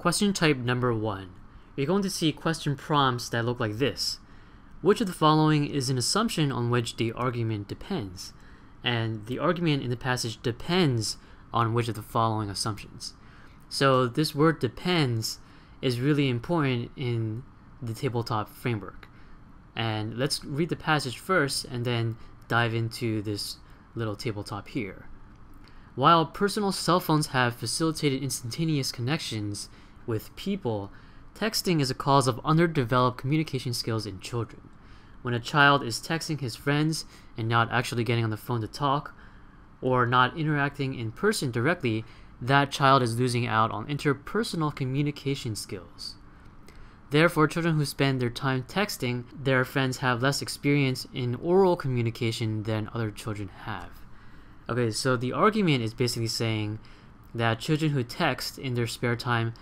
Question type number 1. You're going to see question prompts that look like this. Which of the following is an assumption on which the argument depends? And the argument in the passage depends on which of the following assumptions. So this word depends is really important in the tabletop framework. And let's read the passage first and then dive into this little tabletop here. While personal cell phones have facilitated instantaneous connections with people, texting is a cause of underdeveloped communication skills in children. When a child is texting his friends and not actually getting on the phone to talk, or not interacting in person directly, that child is losing out on interpersonal communication skills. Therefore, children who spend their time texting their friends have less experience in oral communication than other children have. Okay, so the argument is basically saying that children who text in their spare time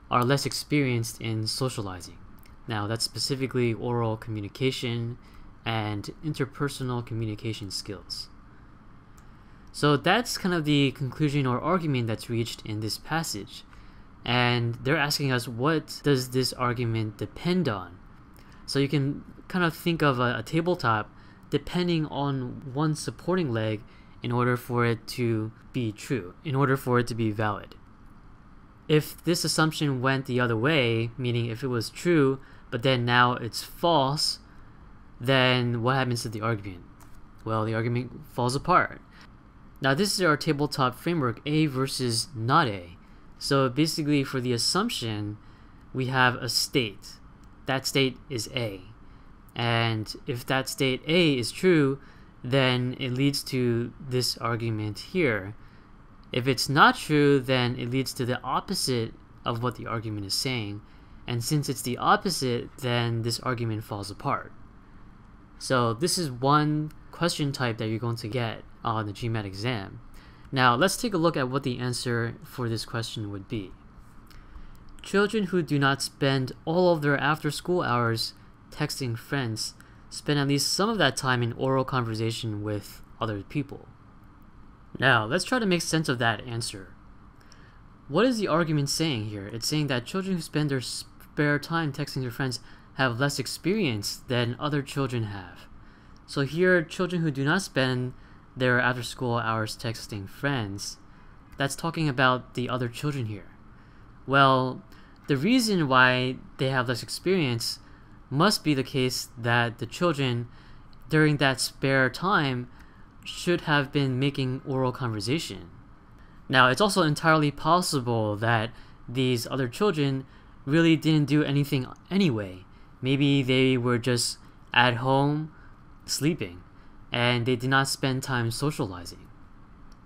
are less experienced in socializing. Now, that's specifically oral communication and interpersonal communication skills. So that's kind of the conclusion or argument that's reached in this passage. And they're asking us, what does this argument depend on? So you can kind of think of a tabletop depending on one supporting leg in order for it to be true, in order for it to be valid. If this assumption went the other way, meaning if it was true, but then now it's false, then what happens to the argument? Well, the argument falls apart. Now this is our tabletop framework, A versus not A. So basically for the assumption, we have a state. That state is A. And if that state A is true, then it leads to this argument here. If it's not true, then it leads to the opposite of what the argument is saying. And since it's the opposite, then this argument falls apart. So this is one question type that you're going to get on the GMAT exam. Now let's take a look at what the answer for this question would be. Children who do not spend all of their after-school hours texting friends spend at least some of that time in oral conversation with other people. Now let's try to make sense of that answer. What is the argument saying here? It's saying that children who spend their spare time texting their friends have less experience than other children have. So here, children who do not spend their after-school hours texting friends, that's talking about the other children here. Well, the reason why they have less experience must be the case that the children during that spare time should have been making oral conversation. Now, it's also entirely possible that these other children really didn't do anything anyway. Maybe they were just at home sleeping and they did not spend time socializing.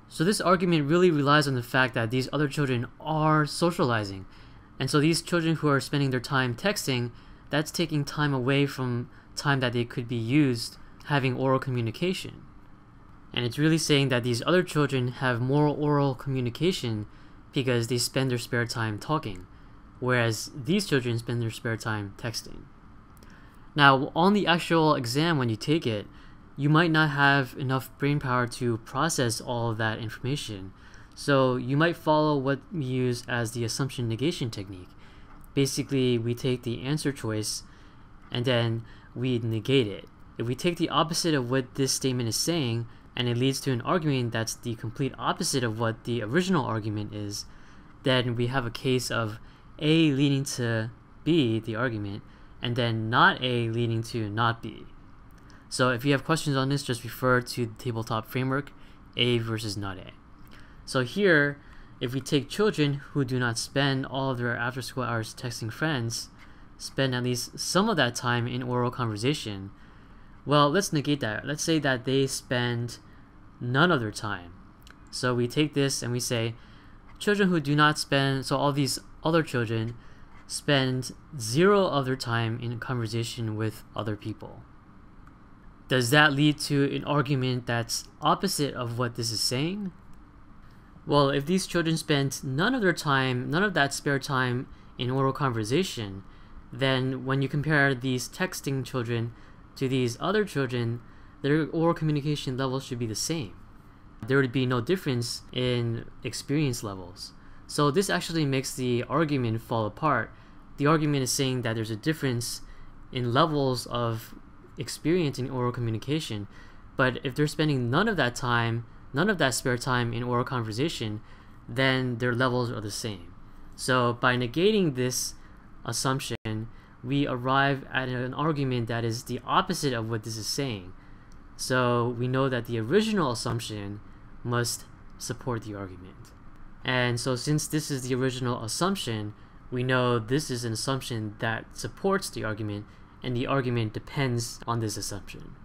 So this argument really relies on the fact that these other children are socializing. And so these children who are spending their time texting, that's taking time away from time that they could be used having oral communication. And it's really saying that these other children have more oral communication because they spend their spare time talking, whereas these children spend their spare time texting. Now, on the actual exam when you take it, you might not have enough brain power to process all of that information. So you might follow what we use as the assumption negation technique. Basically, we take the answer choice and then we negate it. If we take the opposite of what this statement is saying, and it leads to an argument that's the complete opposite of what the original argument is, then we have a case of A leading to B, the argument, and then not A leading to not B. So if you have questions on this, just refer to the tabletop framework, A versus not A. So here, if we take children who do not spend all of their after-school hours texting friends, spend at least some of that time in oral conversation, well, let's negate that. Let's say that they spend none of their time. So we take this and we say, children who do not spend, so all these other children spend 0 of their time in conversation with other people. Does that lead to an argument that's opposite of what this is saying? Well, if these children spend none of their time, none of that spare time in oral conversation, then when you compare these texting children to these other children, their oral communication levels should be the same. There would be no difference in experience levels. So this actually makes the argument fall apart. The argument is saying that there's a difference in levels of experience in oral communication, but if they're spending none of that spare time in oral conversation, then their levels are the same. So by negating this assumption, we arrive at an argument that is the opposite of what this is saying. So we know that the original assumption must support the argument. And so since this is the original assumption, we know this is an assumption that supports the argument, and the argument depends on this assumption.